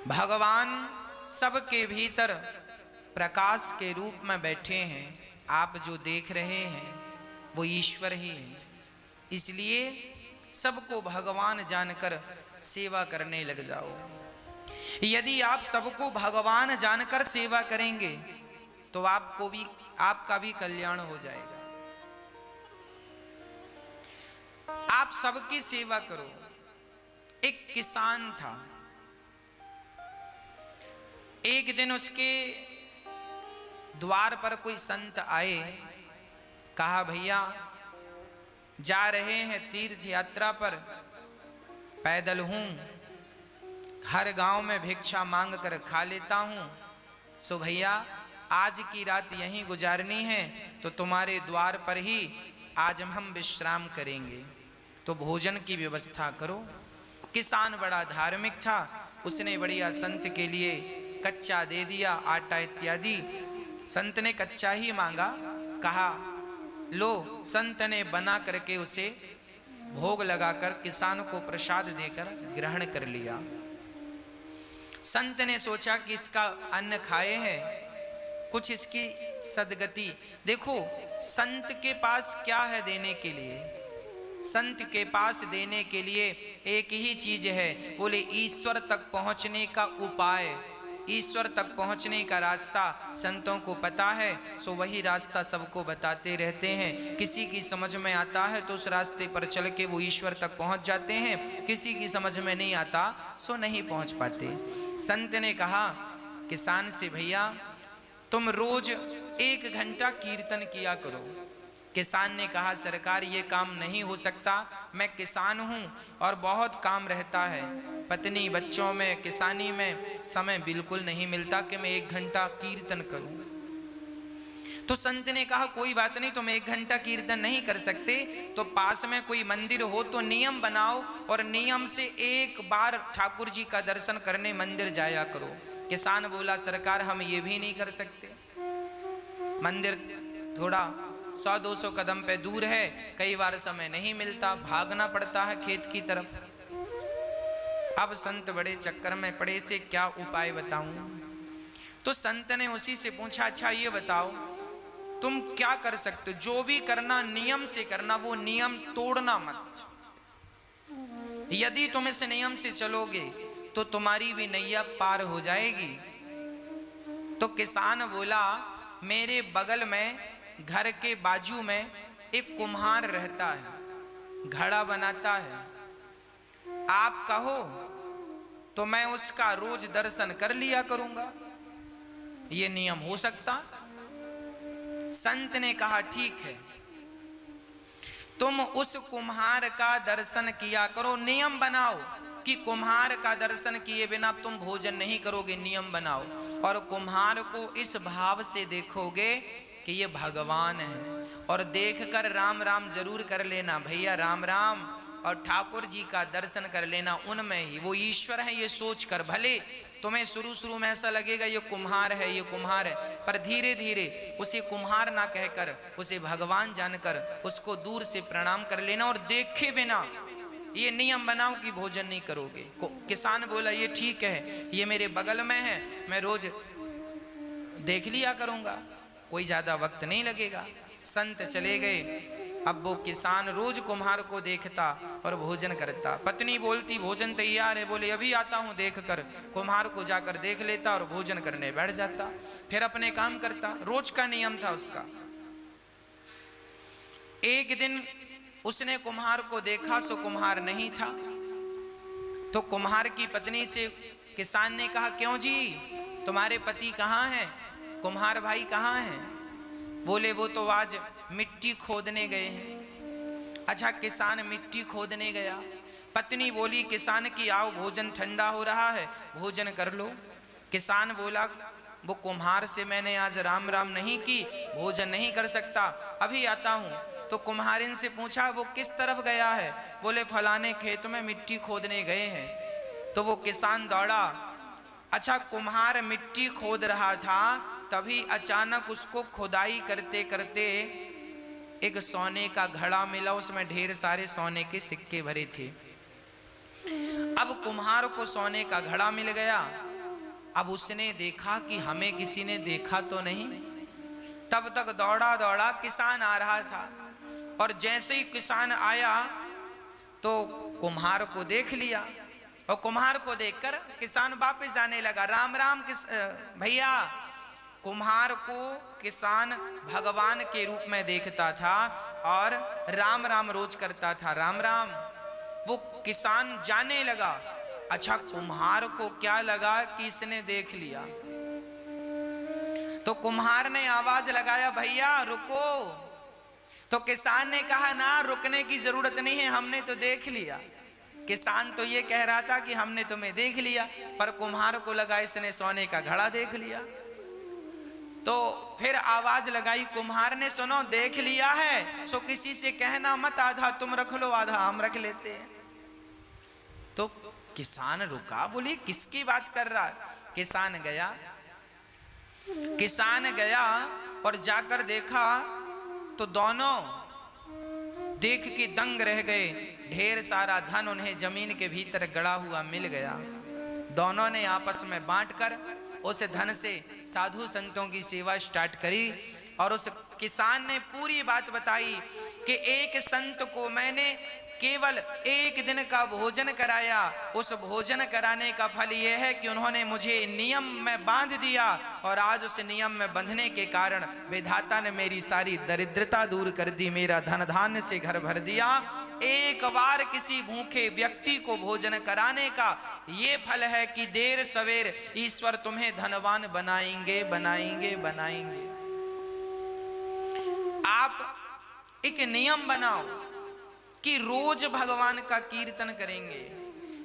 भगवान सबके भीतर प्रकाश के रूप में बैठे हैं। आप जो देख रहे हैं वो ईश्वर ही है। इसलिए सबको भगवान जानकर सेवा करने लग जाओ। यदि आप सबको भगवान जानकर सेवा करेंगे तो आपका भी कल्याण हो जाएगा। आप सबकी सेवा करो। एक किसान था, एक दिन उसके द्वार पर कोई संत आए। कहा, भैया जा रहे हैं तीर्थ यात्रा पर, पैदल हूं, हर गांव में भिक्षा मांग कर खा लेता हूं, सो भैया आज की रात यहीं गुजारनी है तो तुम्हारे द्वार पर ही आज हम विश्राम करेंगे, तो भोजन की व्यवस्था करो। किसान बड़ा धार्मिक था, उसने बढ़िया संत के लिए कच्चा दे दिया, आटा इत्यादि। संत ने कच्चा ही मांगा, कहा लो। संत ने बना करके उसे भोग लगाकर किसान को प्रसाद देकर ग्रहण कर लिया। संत ने सोचा कि इसका अन्न खाए हैं, कुछ इसकी सदगति। देखो संत के पास क्या है देने के लिए? संत के पास देने के लिए एक ही चीज है, बोले ईश्वर तक पहुंचने का उपाय, ईश्वर तक पहुंचने का रास्ता संतों को पता है, सो वही रास्ता सबको बताते रहते हैं। किसी की समझ में आता है तो उस रास्ते पर चल के वो ईश्वर तक पहुंच जाते हैं, किसी की समझ में नहीं आता सो नहीं पहुंच पाते। संत ने कहा किसान से, भैया तुम रोज 1 घंटा कीर्तन किया करो। किसान ने कहा, सरकार ये काम नहीं हो सकता, मैं किसान हूं और बहुत काम रहता है, पत्नी बच्चों में किसानी में समय बिल्कुल नहीं मिलता कि मैं 1 घंटा कीर्तन करूं। तो संत ने कहा कोई बात नहीं, तुम 1 घंटा कीर्तन नहीं कर सकते तो पास में कोई मंदिर हो तो नियम बनाओ और नियम से 1 बार ठाकुर जी का दर्शन करने मंदिर जाया करो। किसान बोला, सरकार हम ये भी नहीं कर सकते, मंदिर थोड़ा 100-200 कदम पे दूर है, कई बार समय नहीं मिलता, भागना पड़ता है खेत की तरफ। अब संत बड़े चक्कर में पड़े, से क्या उपाय बताऊं? तो संत ने उसी से पूछा, अच्छा ये बताओ तुम क्या कर सकते हो? जो भी करना नियम से करना, वो नियम तोड़ना मत। यदि तुम इस नियम से चलोगे तो तुम्हारी भी नैया पार हो जाएगी। तो किसान बोला, मेरे बगल में घर के बाजू में एक कुम्हार रहता है, घड़ा बनाता है, आप कहो तो मैं उसका रोज दर्शन कर लिया करूंगा, ये नियम हो सकता? संत ने कहा ठीक है, तुम उस कुम्हार का दर्शन किया करो, नियम बनाओ कि कुम्हार का दर्शन किए बिना तुम भोजन नहीं करोगे, नियम बनाओ। और कुम्हार को इस भाव से देखोगे कि ये भगवान है, और देखकर राम राम जरूर कर लेना, भैया राम राम, और ठाकुर जी का दर्शन कर लेना, उनमें ही वो ईश्वर है ये सोच कर। भले तुम्हें शुरू में ऐसा लगेगा ये कुम्हार है, ये कुम्हार है, पर धीरे धीरे उसे कुम्हार ना कहकर उसे भगवान जानकर उसको दूर से प्रणाम कर लेना, और देखे बिना ये नियम बनाओ कि भोजन नहीं करोगे। किसान बोला ये ठीक है, ये मेरे बगल में है, मैं रोज देख लिया करूंगा, कोई ज्यादा वक्त नहीं लगेगा। संत चले गए। अब वो किसान रोज कुम्हार को देखता और भोजन करता। पत्नी बोलती भोजन तैयार है, बोले अभी आता हूं देख कर। कुम्हार को जाकर देख लेता और भोजन करने बैठ जाता, फिर अपने काम करता। रोज का नियम था उसका। एक दिन उसने कुम्हार को देखा, सो कुम्हार नहीं था। तो कुम्हार की पत्नी से किसान ने कहा, क्यों जी तुम्हारे पति कहाँ हैं, कुम्हार भाई कहाँ हैं? बोले वो तो आज मिट्टी खोदने गए हैं। अच्छा, किसान मिट्टी खोदने गया। पत्नी बोली किसान की, आओ भोजन ठंडा हो रहा है, भोजन कर लो। किसान बोला वो कुम्हार से मैंने आज राम राम नहीं की, भोजन नहीं कर सकता, अभी आता हूँ। तो कुम्हारिन से पूछा वो किस तरफ गया है? बोले फलाने खेत में मिट्टी खोदने गए हैं। तो वो किसान दौड़ा। अच्छा, कुम्हार मिट्टी खोद रहा था, तभी अचानक उसको खुदाई करते करते एक सोने का घड़ा मिला, उसमें ढेर सारे सोने के सिक्के भरे थे। अब कुम्हार को सोने का घड़ा मिल गया, अब उसने देखा कि हमें किसी ने देखा तो नहीं। तब तक दौड़ा दौड़ा किसान आ रहा था, और जैसे ही किसान आया तो कुम्हार को देख लिया, और कुम्हार को देखकर किसान वापस जाने लगा। राम राम भैया। कुम्हार को किसान भगवान के रूप में देखता था और राम राम रोज करता था, राम राम। वो किसान जाने लगा, अच्छा कुम्हार को क्या लगा कि इसने देख लिया। तो कुम्हार ने आवाज लगाया, भैया रुको। तो किसान ने कहा, ना रुकने की जरूरत नहीं है, हमने तो देख लिया। किसान तो ये कह रहा था कि हमने तुम्हें देख लिया, पर कुम्हार को लगा इसने सोने का घड़ा देख लिया। तो फिर आवाज लगाई कुम्हार ने, सुनो देख लिया है सो किसी से कहना मत, आधा तुम रख लो आधा हम रख लेते हैं। तो किसान रुका, बोली किसकी बात कर रहा है। किसान गया और जाकर देखा तो दोनों देख के दंग रह गए। ढेर सारा धन उन्हें जमीन के भीतर गड़ा हुआ मिल गया। दोनों ने आपस में बांटकर उस धन से साधु संतों की सेवा स्टार्ट करी। और उस किसान ने पूरी बात बताई कि एक संत को मैंने केवल एक दिन का भोजन कराया, उस भोजन कराने का फल यह है कि उन्होंने मुझे नियम में बांध दिया, और आज उस नियम में बंधने के कारण विधाता ने मेरी सारी दरिद्रता दूर कर दी, मेरा धन धान्य से घर भर दिया। एक बार किसी भूखे व्यक्ति को भोजन कराने का ये फल है कि देर सवेर ईश्वर तुम्हें धनवान बनाएंगे बनाएंगे बनाएंगे। आप एक नियम बनाओ कि रोज भगवान का कीर्तन करेंगे,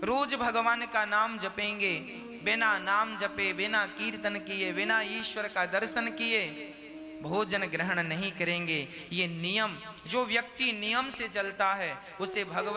रोज भगवान का नाम जपेंगे। बिना नाम जपे, बिना कीर्तन किए, बिना ईश्वर का दर्शन किए भोजन ग्रहण नहीं करेंगे। ये नियम, जो व्यक्ति नियम से चलता है उसे भगवत